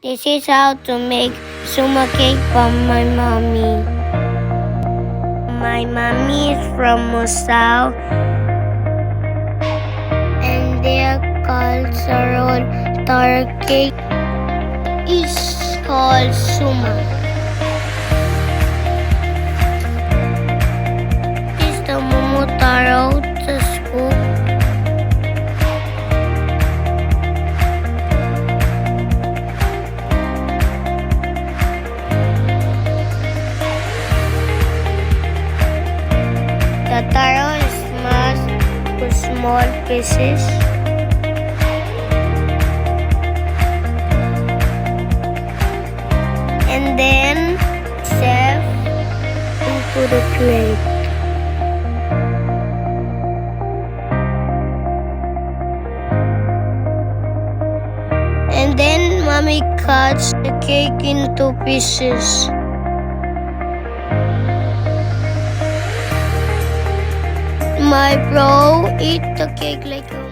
This is how to make suma cake from my mommy. My mommy is from Musau and they're called Taro cake is called suma. This is the Taro the scoop. The taro is smashed to small pieces. And then serve into the plate. And then mommy cuts the cake into pieces. My bro eat the cake like a